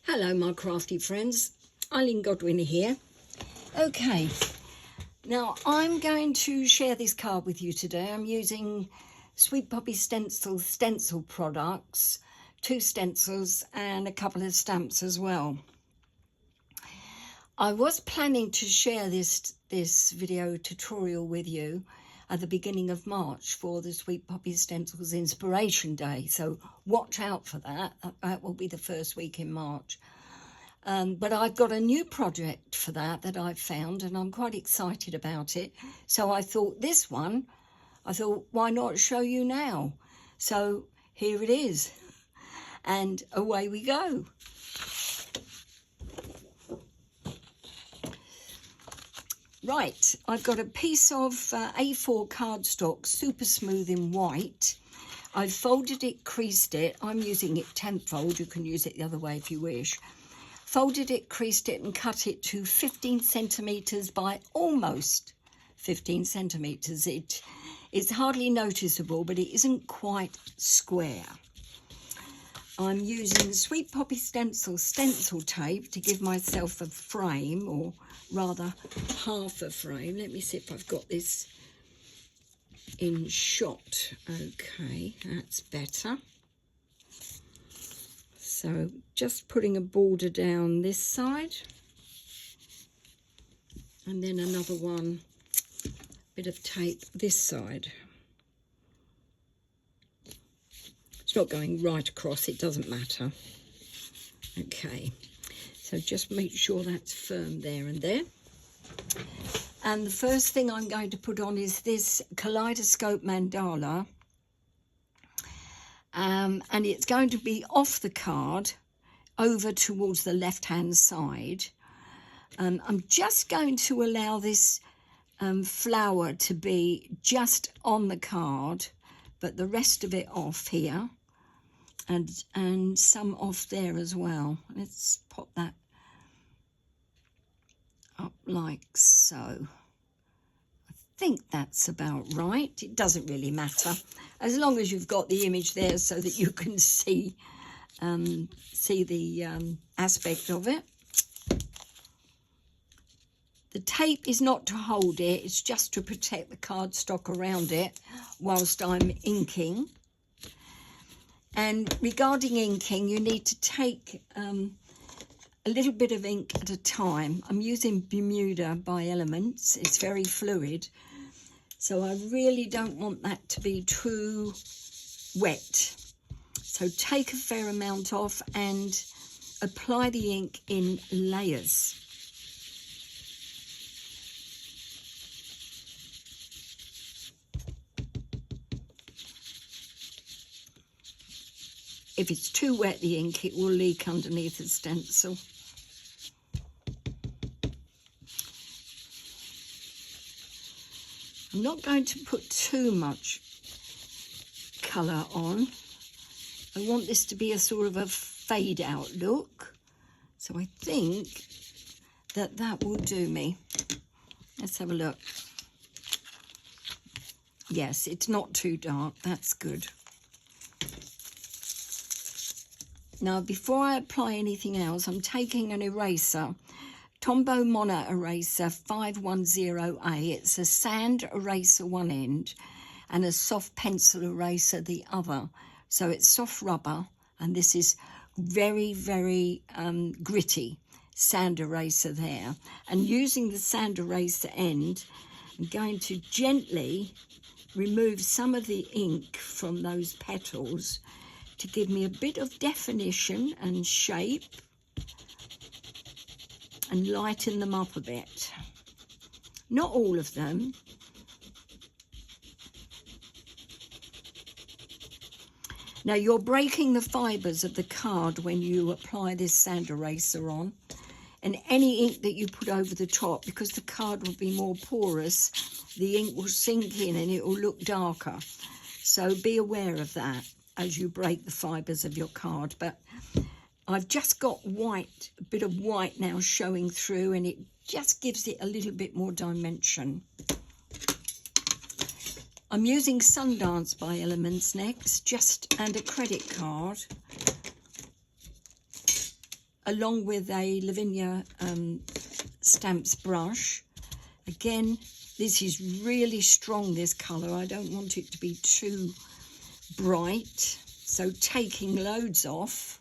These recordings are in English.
Hello my crafty friends, Eileen Godwin here. Okay, now I'm going to share this card with you today. I'm using Sweet Poppy Stencils stencil products, 2 stencils and a couple of stamps as well. I was planning to share this video tutorial with you at the beginning of March for the Sweet Poppy Stencils Inspiration Day, so watch out for that. That will be the first week in March. But I've got a new project for that I've found, and I'm quite excited about it. So I thought why not show you now? So here it is, and away we go. Right, I've got a piece of A4 cardstock, super smooth in white. I've folded it, creased it. I'm using it 10th fold. You can use it the other way if you wish. Folded it, creased it and cut it to 15 centimetres by almost 15 centimetres. It's hardly noticeable, but it isn't quite square. I'm using Sweet Poppy Stencil stencil tape to give myself a frame, or rather half a frame. Let me see if I've got this in shot. Okay, that's better. So just putting a border down this side, and then another one, bit of tape this side. It's not going right across, it doesn't matter. Okay, so just make sure that's firm there and there. And the first thing I'm going to put on is this kaleidoscope mandala. And it's going to be off the card over towards the left-hand side. I'm just going to allow this flower to be just on the card, but the rest of it off here, and some off there as well. Let's pop that up like so. I think that's about right. It doesn't really matter, as long as you've got the image there so that you can see the aspect of it. The tape is not to hold it, it's just to protect the cardstock around it whilst I'm inking. And regarding inking, you need to take a little bit of ink at a time. I'm using Bermuda by Elements. It's very fluid, so I really don't want that to be too wet. So take a fair amount off and apply the ink in layers. If it's too wet, the ink, it will leak underneath the stencil. I'm not going to put too much colour on. I want this to be a sort of a fade out look. So I think that will do me. Let's have a look. Yes, it's not too dark. That's good. Now, before I apply anything else, I'm taking an eraser, Tombow Mono Eraser 510A. It's a sand eraser one end and a soft pencil eraser the other. So it's soft rubber, and this is very, very gritty sand eraser there. And using the sand eraser end, I'm going to gently remove some of the ink from those petals to give me a bit of definition and shape and lighten them up a bit. Not all of them. Now you're breaking the fibres of the card when you apply this sand eraser on, and any ink that you put over the top, because the card will be more porous, the ink will sink in and it will look darker. So be aware of that as you break the fibres of your card. But I've just got white, a bit of white now showing through, and it just gives it a little bit more dimension. I'm using Sundance by Elements next, and a credit card. along with a Lavinia Stamps brush. Again, this is really strong, this colour. I don't want it to be too bright. So taking loads off,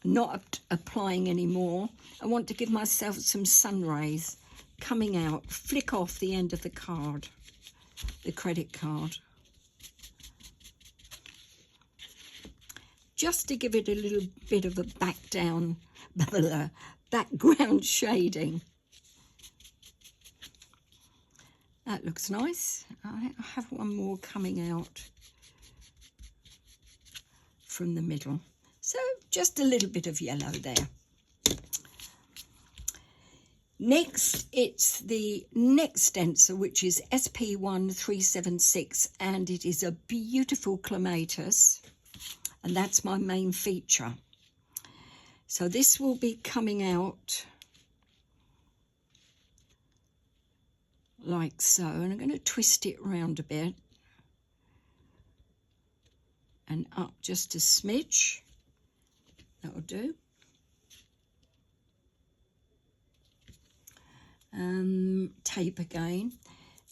not applying any more. I want to give myself some sun rays coming out, flick off the end of the card, the credit card. Just to give it a little bit of a background shading. That looks nice. I have one more coming out from the middle. So just a little bit of yellow there. Next, it's the next stencil, which is SP1376, and it is a beautiful Clematis, and that's my main feature. So this will be coming out like so, and I'm going to twist it round a bit and up just a smidge. That'll do. Tape again,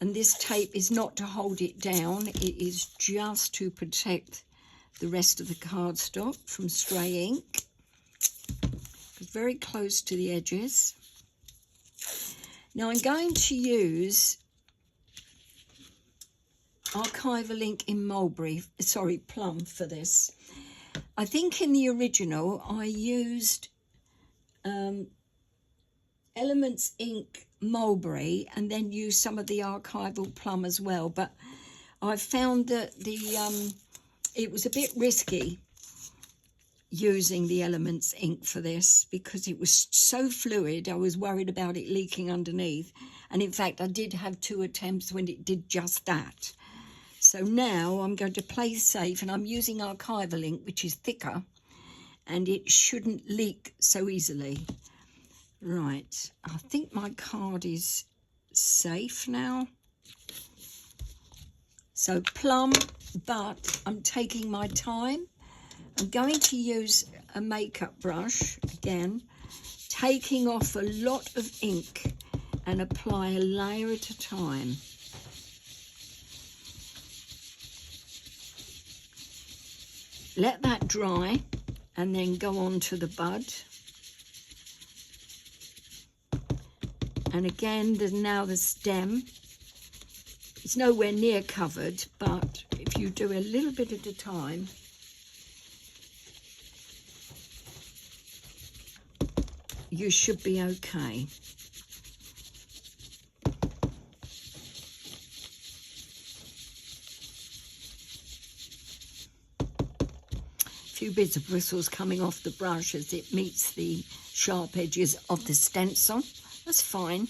and this tape is not to hold it down, it is just to protect the rest of the cardstock from stray ink. It's very close to the edges. Now I'm going to use archival ink in plum for this. I think in the original I used Elements ink mulberry and then used some of the archival plum as well, but I found that it was a bit risky using the Elements ink for this because it was so fluid. I was worried about it leaking underneath, and in fact I did have 2 attempts when it did just that. So now I'm going to play safe, and I'm using archival ink, which is thicker, and it shouldn't leak so easily. Right, I think my card is safe now. So plum, but I'm taking my time. I'm going to use a makeup brush again, taking off a lot of ink and apply a layer at a time. Let that dry and then go on to the bud. And again, there's now the stem. It's nowhere near covered, but if you do a little bit at a time, you should be okay. A few bits of bristles coming off the brush as it meets the sharp edges of the stencil. That's fine.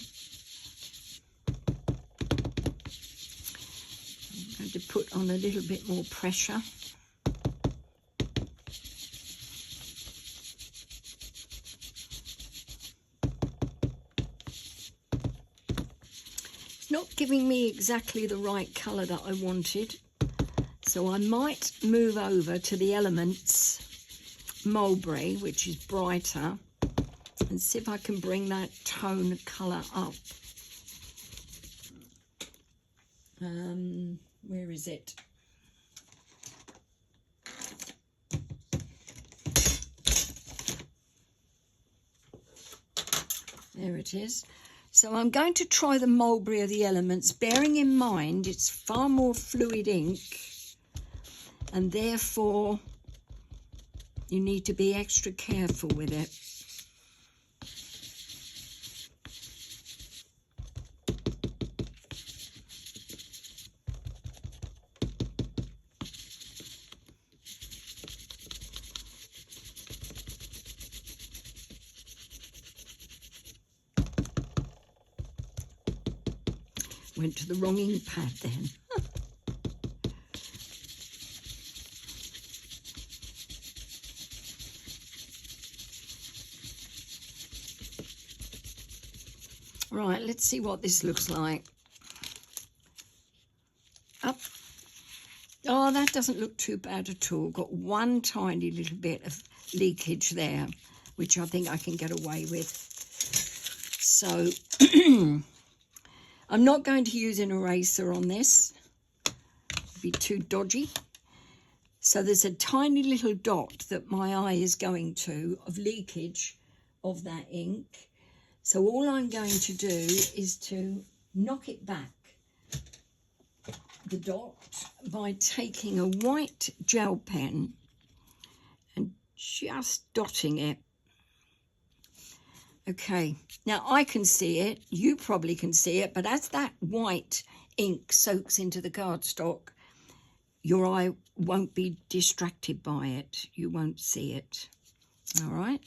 I'm going to put on a little bit more pressure. It's not giving me exactly the right colour that I wanted, so I might move over to the Elements mulberry, which is brighter, and see if I can bring that tone colour up. Where is it? There it is. So I'm going to try the mulberry of the Elements, bearing in mind it's far more fluid ink, and therefore you need to be extra careful with it. Went to the wrong ink pad then. Right, let's see what this looks like. Up. Oh, that doesn't look too bad at all. Got one tiny little bit of leakage there. which I think I can get away with. So I'm not going to use an eraser on this. It'd be too dodgy. So there's a tiny little dot that my eye is going to of leakage of that ink. So all I'm going to do is to knock it back, the dot, by taking a white gel pen and just dotting it. Okay, now I can see it, you probably can see it, but as that white ink soaks into the cardstock, your eye won't be distracted by it. You won't see it. All right.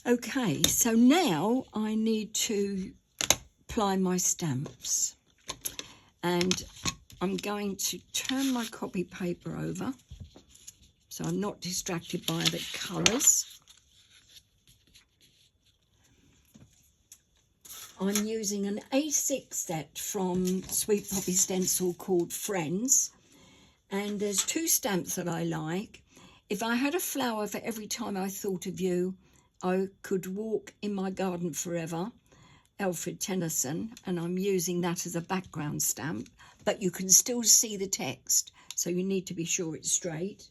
Okay, so now I need to apply my stamps. And I'm going to turn my copy paper over so I'm not distracted by the colours. I'm using an A6 set from Sweet Poppy Stencil called Friends. And there's 2 stamps that I like. If I had a flower for every time I thought of you, I could walk in my garden forever, Alfred Tennyson, and I'm using that as a background stamp, but you can still see the text, so you need to be sure it's straight.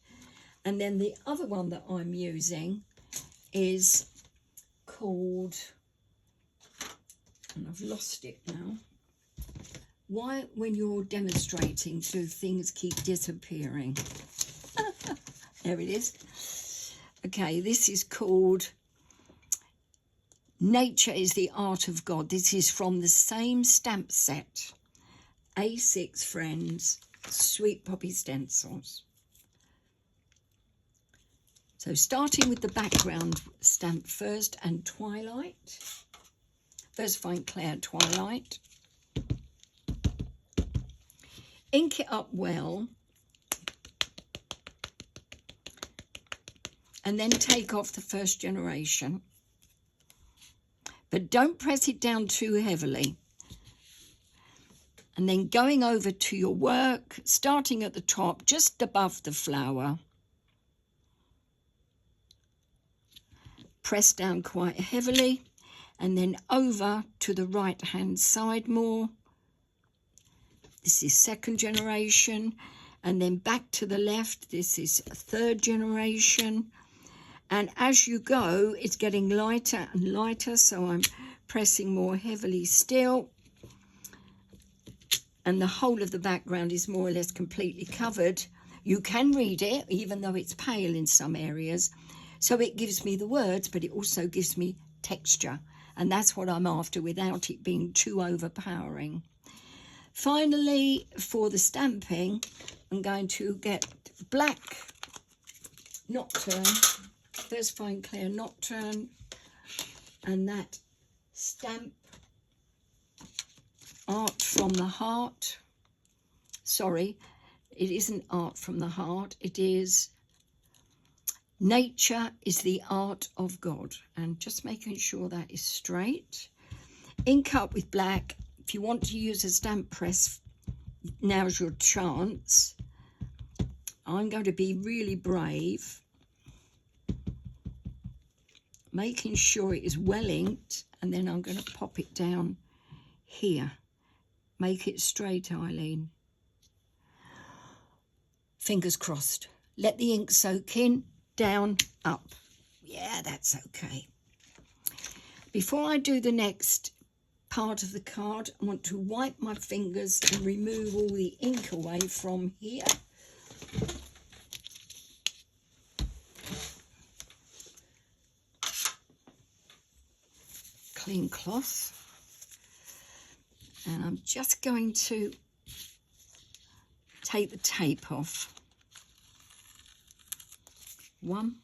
And then the other one that I'm using is called, and I've lost it now. Why, when you're demonstrating, do things keep disappearing? There it is. Okay, this is called Nature is the Art of God. This is from the same stamp set, A6 Friends, Sweet Poppy Stencils. So starting with the background stamp first, and Twilight. First find Claire Twilight. Ink it up well. And then take off the first generation. But don't press it down too heavily. And then going over to your work, starting at the top, just above the flower. Press down quite heavily, and then over to the right-hand side more. This is second generation, and then back to the left. This is third generation. And as you go, it's getting lighter and lighter, so I'm pressing more heavily still. And the whole of the background is more or less completely covered. You can read it, even though it's pale in some areas. So it gives me the words, but it also gives me texture. And that's what I'm after, without it being too overpowering. Finally, for the stamping, I'm going to get black Nocturne. First find Claire Nocturne, and that stamp Art from the Heart. Sorry, it isn't Art from the Heart. It is Nature is the Art of God. And just making sure that is straight. Ink up with black. If you want to use a stamp press, now's your chance. I'm going to be really brave, making sure it is well inked, and then I'm going to pop it down here. Make it straight, Eileen. Fingers crossed. Let the ink soak in, down, up. Yeah, that's okay. Before I do the next part of the card, I want to wipe my fingers and remove all the ink away from here. Clean cloth, and I'm just going to take the tape off. 1,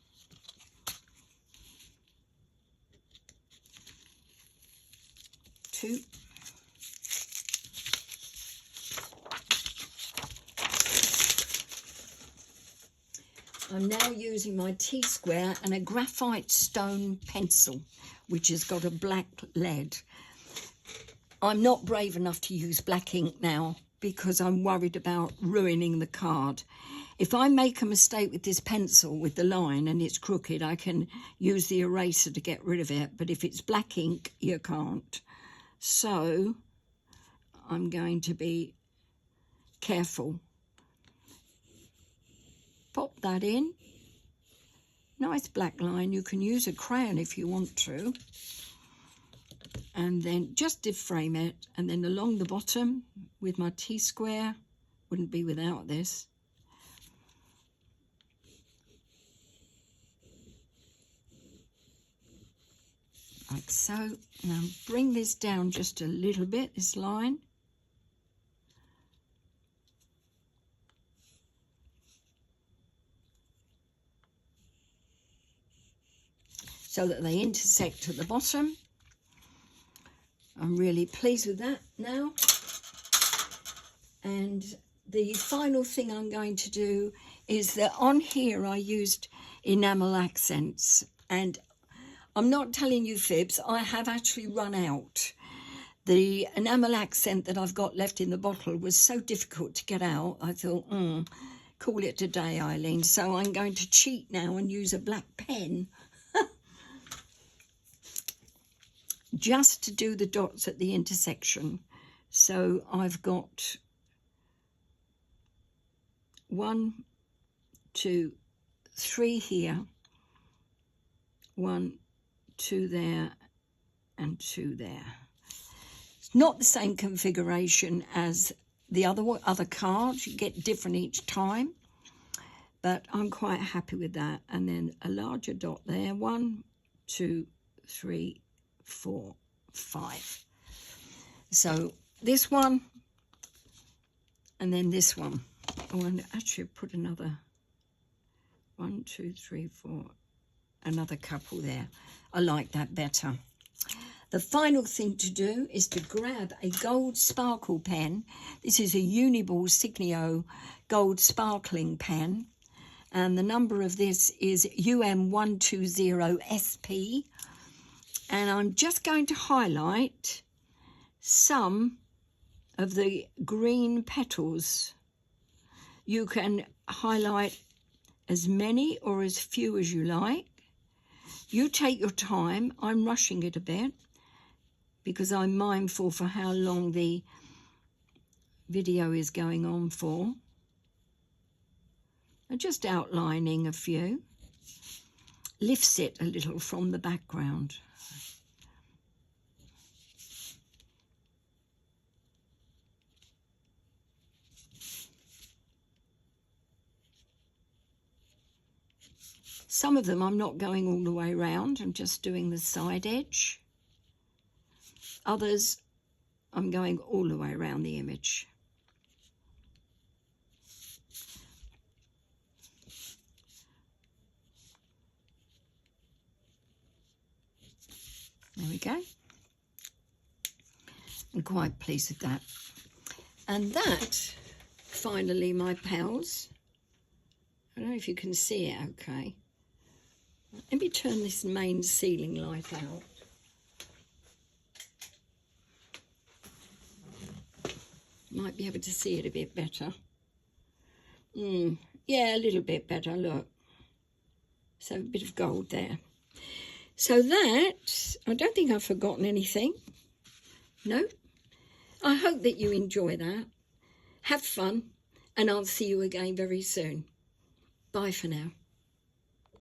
2, I'm now using my T-square and a graphite stone pencil, which has got a black lead. I'm not brave enough to use black ink now because I'm worried about ruining the card. If I make a mistake with this pencil, with the line, and it's crooked, I can use the eraser to get rid of it. But if it's black ink, you can't. So I'm going to be careful. Pop that in. Nice black line. You can use a crayon if you want to. And then just deframe it. And then along the bottom with my T-square. Wouldn't be without this. Like so. Now bring this down just a little bit, this line. So that they intersect at the bottom. I'm really pleased with that now. And the final thing I'm going to do is that on here I used enamel accents, and I'm not telling you fibs, I have actually run out. The enamel accent that I've got left in the bottle was so difficult to get out, I thought, call it a day, Eileen. So I'm going to cheat now and use a black pen just to do the dots at the intersection. So I've got 1, 2, 3 here, 1, 2 there, and 2 there. It's not the same configuration as the other cards. You get different each time, but I'm quite happy with that. And then a larger dot there, 1, 2, 3, 4, 5. So this one, and then this one. Oh, and actually put another 1, 2, 3, 4, another couple there. I like that better. The final thing to do is to grab a gold sparkle pen. This is a Uniball Signio gold sparkling pen, and the number of this is UM120SP. And I'm just going to highlight some of the green petals. You can highlight as many or as few as you like. You take your time. I'm rushing it a bit because I'm mindful for how long the video is going on for. I'm just outlining a few. Lifts it a little from the background. Some of them I'm not going all the way around, I'm just doing the side edge. Others I'm going all the way around the image. There we go. I'm quite pleased with that. And that, finally, my pals, I don't know if you can see it okay. Let me turn this main ceiling light out. Might be able to see it a bit better. Yeah, a little bit better, look. So a bit of gold there. So that, I don't think I've forgotten anything. No. I hope that you enjoy that. Have fun, and I'll see you again very soon. Bye for now.